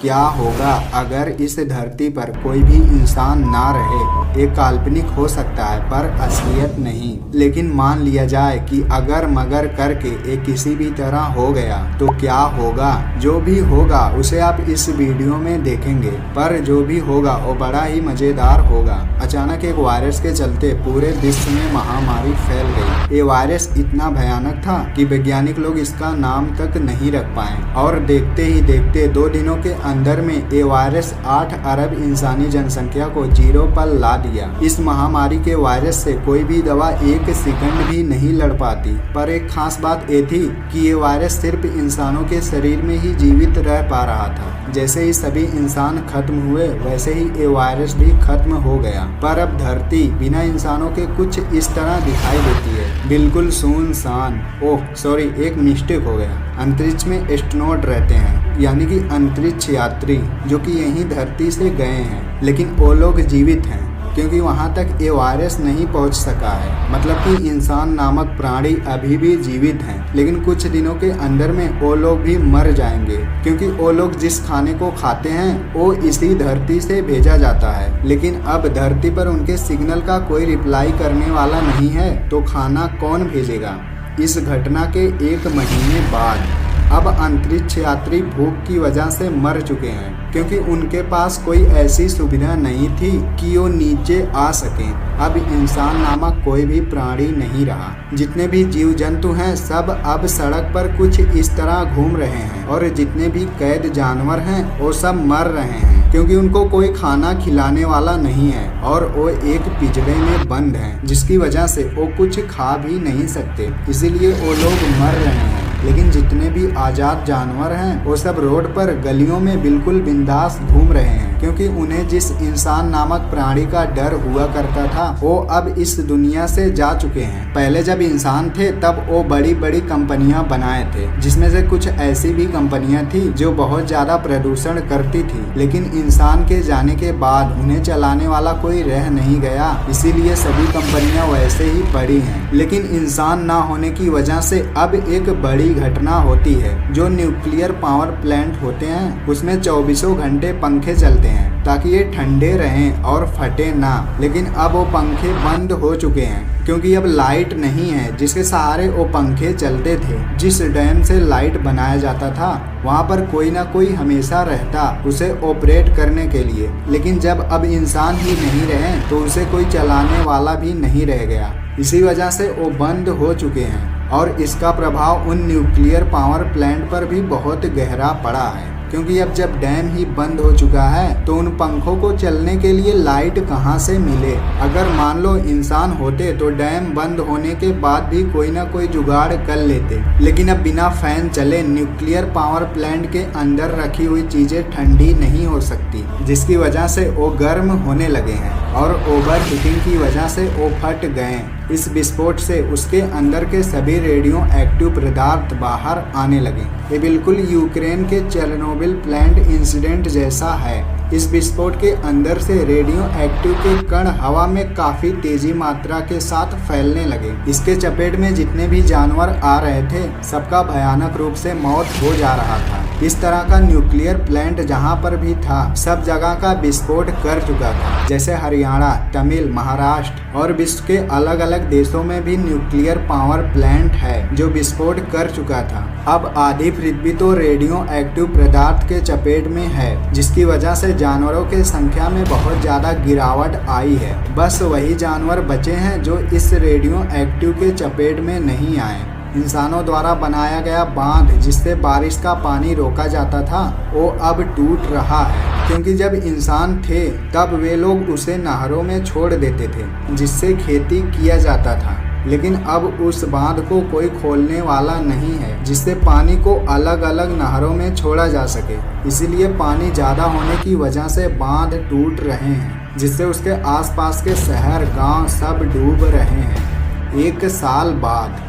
क्या होगा अगर इस धरती पर कोई भी इंसान ना रहे। एक काल्पनिक हो सकता है पर असलियत नहीं। लेकिन मान लिया जाए कि अगर मगर करके एक किसी भी तरह हो गया तो क्या होगा। जो भी होगा उसे आप इस वीडियो में देखेंगे, पर जो भी होगा वो बड़ा ही मजेदार होगा। अचानक एक वायरस के चलते पूरे विश्व में महामारी फैल गई। ये वायरस इतना भयानक था कि वैज्ञानिक लोग इसका नाम तक नहीं रख पाए, और देखते ही देखते 2 दिनों के अंदर में ये वायरस 8 अरब इंसानी जनसंख्या को 0 पर ला दिया। इस महामारी के वायरस से कोई भी दवा 1 सेकंड भी नहीं लड़ पाती, पर एक खास बात ये थी कि ये वायरस सिर्फ इंसानों के शरीर में ही जीवित रह पा रहा था। जैसे ही सभी इंसान खत्म हुए वैसे ही ये वायरस भी खत्म हो गया। पर अब धरती बिना इंसानों के कुछ इस तरह दिखाई देती है, बिल्कुल सुनसान। ओह सॉरी, एक मिस्टेक हो गया। अंतरिक्ष में एस्ट्रोनॉट रहते हैं, यानी कि अंतरिक्ष यात्री, जो कि यहीं धरती से गए हैं, लेकिन वो लोग जीवित हैं क्योंकि वहां तक ये वायरस नहीं पहुंच सका है। मतलब कि इंसान नामक प्राणी अभी भी जीवित हैं, लेकिन कुछ दिनों के अंदर में वो लोग भी मर जाएंगे, क्योंकि वो लोग जिस खाने को खाते हैं वो इसी धरती से भेजा जाता है। लेकिन अब धरती पर उनके सिग्नल का कोई रिप्लाई करने वाला नहीं है, तो खाना कौन भेजेगा। इस घटना के 1 महीने बाद अब अंतरिक्ष यात्री भूख की वजह से मर चुके हैं, क्योंकि उनके पास कोई ऐसी सुविधा नहीं थी कि वो नीचे आ सकें। अब इंसान नामक कोई भी प्राणी नहीं रहा। जितने भी जीव जंतु हैं सब अब सड़क पर कुछ इस तरह घूम रहे हैं, और जितने भी कैद जानवर हैं वो सब मर रहे हैं, क्योंकि उनको कोई खाना खिलाने वाला नहीं है और वो एक पिंजरे में बंद हैं, जिसकी वजह से वो कुछ खा भी नहीं सकते, इसीलिए वो लोग मर रहे हैं। लेकिन जितने भी आजाद जानवर हैं वो सब रोड पर गलियों में बिल्कुल बिंदास घूम रहे हैं, क्योंकि उन्हें जिस इंसान नामक प्राणी का डर हुआ करता था वो अब इस दुनिया से जा चुके हैं। पहले जब इंसान थे तब वो बड़ी बड़ी कंपनियां बनाए थे, जिसमें से कुछ ऐसी भी कंपनियां थी जो बहुत ज्यादा प्रदूषण करती थी, लेकिन इंसान के जाने के बाद उन्हें चलाने वाला कोई रह नहीं गया, इसीलिए सभी कंपनियां वैसे ही पड़ी हैं। लेकिन इंसान ना होने की वजह से अब एक बड़ी घटना होती है। जो न्यूक्लियर पावर प्लांट होते हैं उसमें 24 घंटे पंखे चलते हैं ताकि ये ठंडे रहें और फटे ना, लेकिन अब वो पंखे बंद हो चुके हैं, क्योंकि अब लाइट नहीं है जिसके सहारे वो पंखे चलते थे। जिस डैम से लाइट बनाया जाता था वहाँ पर कोई ना कोई हमेशा रहता उसे ऑपरेट करने के लिए, लेकिन जब अब इंसान ही नहीं रहे तो उसे कोई चलाने वाला भी नहीं रह गया। इसी वजह से वो बंद हो चुके हैं, और इसका प्रभाव उन न्यूक्लियर पावर प्लांट पर भी बहुत गहरा पड़ा है, क्योंकि अब जब डैम ही बंद हो चुका है तो उन पंखों को चलने के लिए लाइट कहाँ से मिले। अगर मान लो इंसान होते तो डैम बंद होने के बाद भी कोई ना कोई जुगाड़ कर लेते, लेकिन अब बिना फैन चले न्यूक्लियर पावर प्लांट के अंदर रखी हुई चीजें ठंडी नहीं हो सकती, जिसकी वजह से वो गर्म होने लगे हैं, और ओवर हीटिंग की वजह से वो फट गए। इस विस्फोट से उसके अंदर के सभी रेडियो एक्टिव पदार्थ बाहर आने लगे। ये बिल्कुल यूक्रेन के चेरनोबिल प्लांट इंसिडेंट जैसा है। इस विस्फोट के अंदर से रेडियो एक्टिव के कण हवा में काफी तेजी मात्रा के साथ फैलने लगे। इसके चपेट में जितने भी जानवर आ रहे थे सबका भयानक रूप से मौत हो जा रहा था। इस तरह का न्यूक्लियर प्लांट जहां पर भी था सब जगह का विस्फोट कर चुका था। जैसे हरियाणा, तमिल, महाराष्ट्र और विश्व के अलग अलग देशों में भी न्यूक्लियर पावर प्लांट है जो विस्फोट कर चुका था। अब आधी पृथ्वी तो रेडियो एक्टिव पदार्थ के चपेट में है, जिसकी वजह से जानवरों के संख्या में बहुत ज्यादा गिरावट आई है। बस वही जानवर बचे हैं जो इस रेडियो एक्टिव के चपेट में नहीं आए। इंसानों द्वारा बनाया गया बांध जिससे बारिश का पानी रोका जाता था वो अब टूट रहा है, क्योंकि जब इंसान थे तब वे लोग उसे नहरों में छोड़ देते थे जिससे खेती किया जाता था, लेकिन अब उस बांध को कोई खोलने वाला नहीं है जिससे पानी को अलग अलग नहरों में छोड़ा जा सके। इसीलिए पानी ज़्यादा होने की वजह से बांध टूट रहे हैं, जिससे उसके आसपास के शहर गांव सब डूब रहे हैं। 1 साल बाद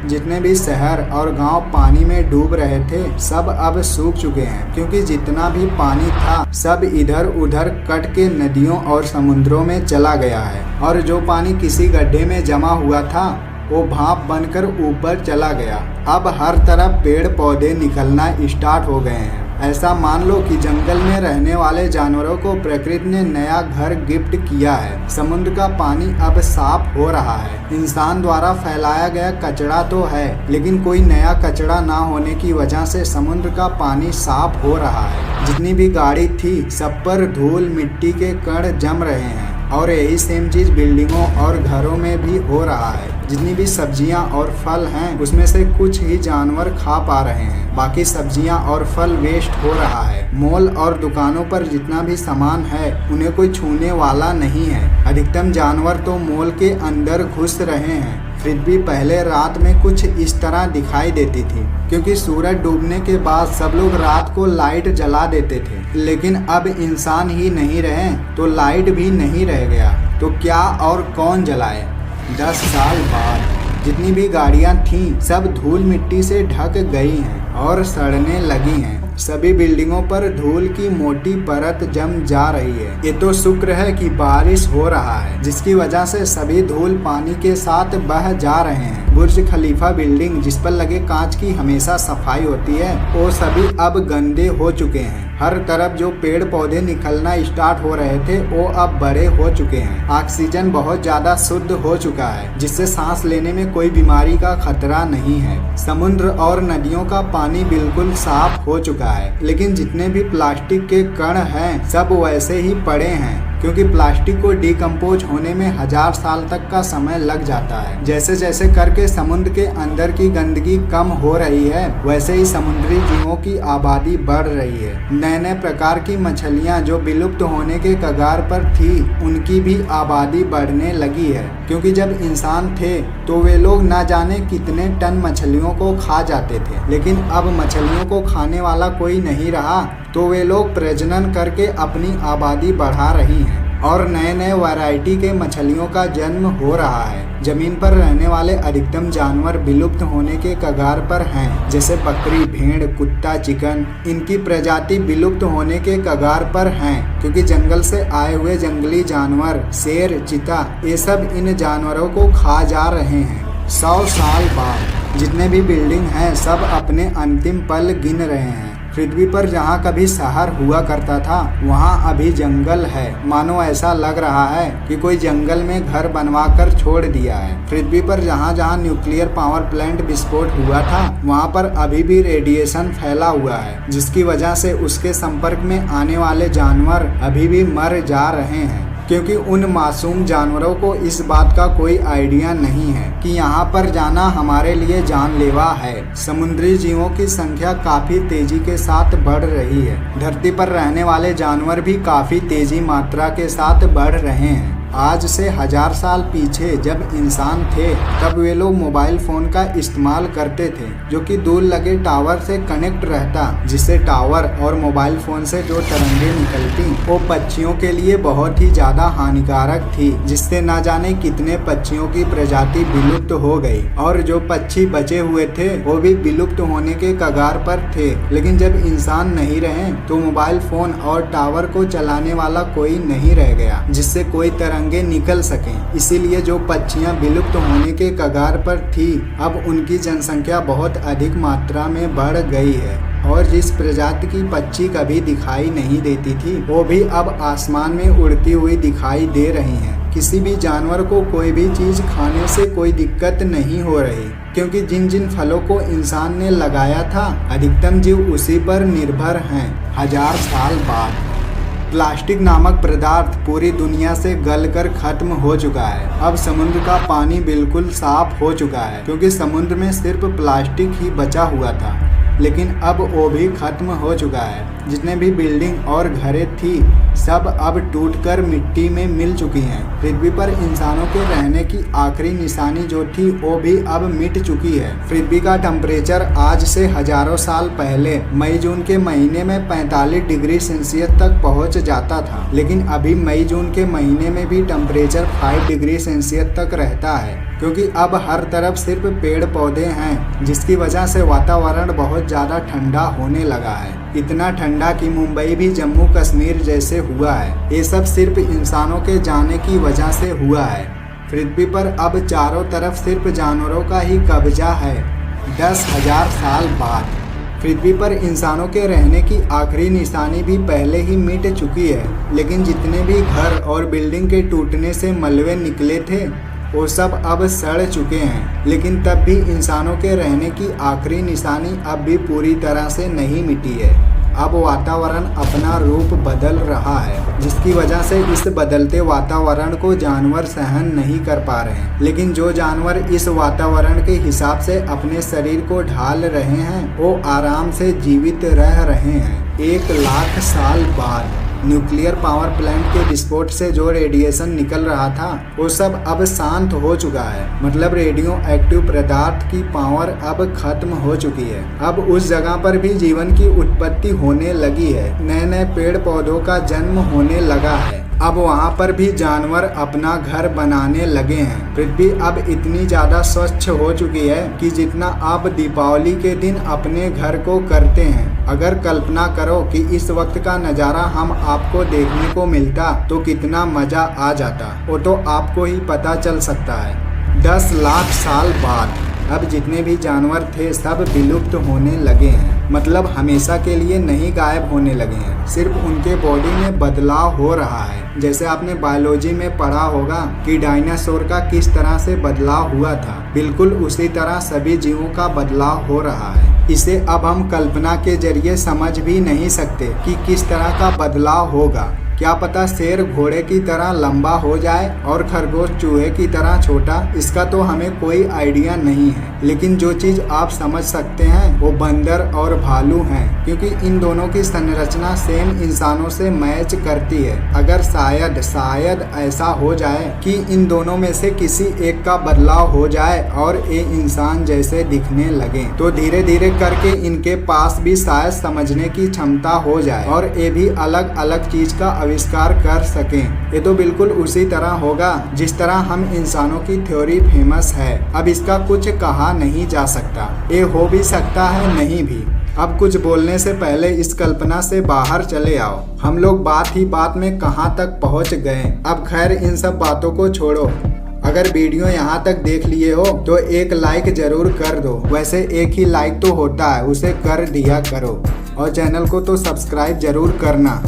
जितने भी शहर और गांव पानी में डूब रहे थे सब अब सूख चुके हैं, क्योंकि जितना भी पानी था सब इधर उधर कट के नदियों और समुद्रों में चला गया है, और जो पानी किसी गड्ढे में जमा हुआ था वो भाप बनकर ऊपर चला गया। अब हर तरफ पेड़ पौधे निकलना स्टार्ट हो गए हैं ऐसा मान लो कि जंगल में रहने वाले जानवरों को प्रकृति ने नया घर गिफ्ट किया है। समुद्र का पानी अब साफ हो रहा है। इंसान द्वारा फैलाया गया कचरा तो है, लेकिन कोई नया कचरा ना होने की वजह से समुद्र का पानी साफ हो रहा है। जितनी भी गाड़ी थी सब पर धूल मिट्टी के कण जम रहे हैं और यही सेम चीज बिल्डिंगों और घरों में भी हो रहा है। जितनी भी सब्जियां और फल हैं उसमें से कुछ ही जानवर खा पा रहे हैं, बाकी सब्जियां और फल वेस्ट हो रहा है। मॉल और दुकानों पर जितना भी सामान है उन्हें कोई छूने वाला नहीं है। अधिकतम जानवर तो मॉल के अंदर घुस रहे हैं। फिर भी पहले रात में कुछ इस तरह दिखाई देती थी, क्योंकि सूरज डूबने के बाद सब लोग रात को लाइट जला देते थे। लेकिन अब इंसान ही नहीं रहे तो लाइट भी नहीं रह गया, तो क्या और कौन जलाए। 10 साल बाद जितनी भी गाड़ियां थीं सब धूल मिट्टी से ढक गई हैं और सड़ने लगी हैं। सभी बिल्डिंगों पर धूल की मोटी परत जम जा रही है। ये तो शुक्र है कि बारिश हो रहा है, जिसकी वजह से सभी धूल पानी के साथ बह जा रहे हैं। बुर्ज खलीफा बिल्डिंग जिस पर लगे कांच की हमेशा सफाई होती है, वो सभी अब गंदे हो चुके हैं। हर तरफ जो पेड़ पौधे निकलना स्टार्ट हो रहे थे वो अब बड़े हो चुके हैं। ऑक्सीजन बहुत ज्यादा शुद्ध हो चुका है, जिससे सांस लेने में कोई बीमारी का खतरा नहीं है। समुद्र और नदियों का पानी बिल्कुल साफ हो चुका है, लेकिन जितने भी प्लास्टिक के कण हैं सब वैसे ही पड़े हैं, क्योंकि प्लास्टिक को डिकम्पोज होने में 1000 साल तक का समय लग जाता है। जैसे जैसे करके समुद्र के अंदर की गंदगी कम हो रही है, वैसे ही समुद्री जीवों की आबादी बढ़ रही है। नए नए प्रकार की मछलियां जो विलुप्त होने के कगार पर थी, उनकी भी आबादी बढ़ने लगी है, क्योंकि जब इंसान थे तो वे लोग ना जाने कितने टन मछलियों को खा जाते थे। लेकिन अब मछलियों को खाने वाला कोई नहीं रहा, तो वे लोग प्रजनन करके अपनी आबादी बढ़ा रही हैं और नए नए वैरायटी के मछलियों का जन्म हो रहा है। जमीन पर रहने वाले अधिकतम जानवर विलुप्त होने के कगार पर हैं, जैसे बकरी, भेड़, कुत्ता, चिकन। इनकी प्रजाति विलुप्त होने के कगार पर हैं, क्योंकि जंगल से आए हुए जंगली जानवर, शेर, चीता, ये सब इन जानवरों को खा जा रहे हैं। 100 साल बाद जितने भी बिल्डिंग हैं सब अपने अंतिम पल गिन रहे हैं। पृथ्वी पर जहाँ कभी शहर हुआ करता था वहाँ अभी जंगल है। मानो ऐसा लग रहा है कि कोई जंगल में घर बनवा कर छोड़ दिया है। पृथ्वी पर जहाँ जहाँ न्यूक्लियर पावर प्लांट विस्फोट हुआ था वहाँ पर अभी भी रेडिएशन फैला हुआ है, जिसकी वजह से उसके संपर्क में आने वाले जानवर अभी भी मर जा रहे हैं, क्योंकि उन मासूम जानवरों को इस बात का कोई आइडिया नहीं है कि यहाँ पर जाना हमारे लिए जानलेवा है। समुद्री जीवों की संख्या काफी तेजी के साथ बढ़ रही है। धरती पर रहने वाले जानवर भी काफी तेजी मात्रा के साथ बढ़ रहे हैं। आज से 1000 साल पीछे जब इंसान थे तब वे लोग मोबाइल फोन का इस्तेमाल करते थे, जो कि दूर लगे टावर से कनेक्ट रहता, जिससे टावर और मोबाइल फोन से जो तरंगे निकलती वो पक्षियों के लिए बहुत ही ज्यादा हानिकारक थी, जिससे ना जाने कितने पक्षियों की प्रजाति विलुप्त हो गई और जो पक्षी बचे हुए थे वो भी विलुप्त होने के कगार पर थे। लेकिन जब इंसान नहीं रहे तो मोबाइल फोन और टावर को चलाने वाला कोई नहीं रह गया जिससे कोई तरंगे निकल सकें। इसीलिए जो पक्षियां विलुप्त होने के कगार पर थी अब उनकी जनसंख्या बहुत अधिक मात्रा में बढ़ गई है और जिस प्रजाति की पक्षी कभी दिखाई नहीं देती थी वो भी अब आसमान में उड़ती हुई दिखाई दे रही हैं। किसी भी जानवर को कोई भी चीज खाने से कोई दिक्कत नहीं हो रही, क्योंकि जिन जिन फलों को इंसान ने लगाया था अधिकतम जीव उसी पर निर्भर हैं। 1000 साल बाद प्लास्टिक नामक पदार्थ पूरी दुनिया से गलकर खत्म हो चुका है। अब समुद्र का पानी बिल्कुल साफ हो चुका है, क्योंकि समुद्र में सिर्फ प्लास्टिक ही बचा हुआ था, लेकिन अब वो भी खत्म हो चुका है। जितने भी बिल्डिंग और घरें थी सब अब टूटकर मिट्टी में मिल चुकी हैं। पृथ्वी पर इंसानों के रहने की आखिरी निशानी जो थी वो भी अब मिट चुकी है। पृथ्वी का टेम्परेचर आज से हजारों साल पहले मई जून के महीने में 45 डिग्री सेल्सियस तक पहुंच जाता था, लेकिन अभी मई जून के महीने में भी टेम्परेचर 5 डिग्री सेल्सियस तक रहता है, क्योंकि अब हर तरफ सिर्फ पेड़ पौधे हैं, जिसकी वजह से वातावरण बहुत ज़्यादा ठंडा होने लगा है। इतना ठंडा कि मुंबई भी जम्मू कश्मीर जैसे हुआ है। ये सब सिर्फ इंसानों के जाने की वजह से हुआ है। पृथ्वी पर अब चारों तरफ सिर्फ जानवरों का ही कब्जा है। 10,000 साल बाद पृथ्वी पर इंसानों के रहने की आखिरी निशानी भी पहले ही मिट चुकी है, लेकिन जितने भी घर और बिल्डिंग के टूटने से मलबे निकले थे वो सब अब सड़ चुके हैं। लेकिन तब भी इंसानों के रहने की आखिरी निशानी अब भी पूरी तरह से नहीं मिटी है। अब वातावरण अपना रूप बदल रहा है, जिसकी वजह से इस बदलते वातावरण को जानवर सहन नहीं कर पा रहे हैं। लेकिन जो जानवर इस वातावरण के हिसाब से अपने शरीर को ढाल रहे हैं वो आराम से जीवित रह रहे हैं। 1 लाख साल बाद न्यूक्लियर पावर प्लांट के विस्फोट से जो रेडिएशन निकल रहा था वो सब अब शांत हो चुका है। मतलब रेडियो एक्टिव पदार्थ की पावर अब खत्म हो चुकी है। अब उस जगह पर भी जीवन की उत्पत्ति होने लगी है, नए नए पेड़ पौधों का जन्म होने लगा है। अब वहाँ पर भी जानवर अपना घर बनाने लगे हैं। पृथ्वी अब इतनी ज़्यादा स्वच्छ हो चुकी है कि जितना आप दीपावली के दिन अपने घर को करते हैं, अगर कल्पना करो कि इस वक्त का नज़ारा हम आपको देखने को मिलता तो कितना मज़ा आ जाता, वो तो आपको ही पता चल सकता है। 10 लाख साल बाद अब जितने भी जानवर थे सब विलुप्त होने लगे हैं। मतलब हमेशा के लिए नहीं गायब होने लगे हैं, सिर्फ उनके बॉडी में बदलाव हो रहा है। जैसे आपने बायोलॉजी में पढ़ा होगा कि डायनासोर का किस तरह से बदलाव हुआ था, बिल्कुल उसी तरह सभी जीवों का बदलाव हो रहा है। इसे अब हम कल्पना के जरिए समझ भी नहीं सकते कि किस तरह का बदलाव होगा। क्या पता शेर घोड़े की तरह लंबा हो जाए और खरगोश चूहे की तरह छोटा, इसका तो हमें कोई आइडिया नहीं है। लेकिन जो चीज़ आप समझ सकते हैं वो बंदर और भालू हैं, क्योंकि इन दोनों की संरचना सेम इंसानों से मैच करती है। अगर शायद ऐसा हो जाए कि इन दोनों में से किसी एक का बदलाव हो जाए और ये इंसान जैसे दिखने लगे, तो धीरे धीरे करके इनके पास भी शायद समझने की क्षमता हो जाए और ये भी अलग अलग चीज का आविष्कार कर सकें। ये तो बिल्कुल उसी तरह होगा जिस तरह हम इंसानों की थ्योरी फेमस है। अब इसका कुछ कहा नहीं जा सकता, ये हो भी सकता है नहीं भी। अब कुछ बोलने से पहले इस कल्पना से बाहर चले आओ। हम लोग बात ही बात में कहाँ तक पहुँच गए। अब खैर इन सब बातों को छोड़ो, अगर वीडियो यहाँ तक देख लिए हो तो एक लाइक जरूर कर दो। वैसे एक ही लाइक तो होता है, उसे कर दिया करो और चैनल को तो सब्सक्राइब जरूर करना।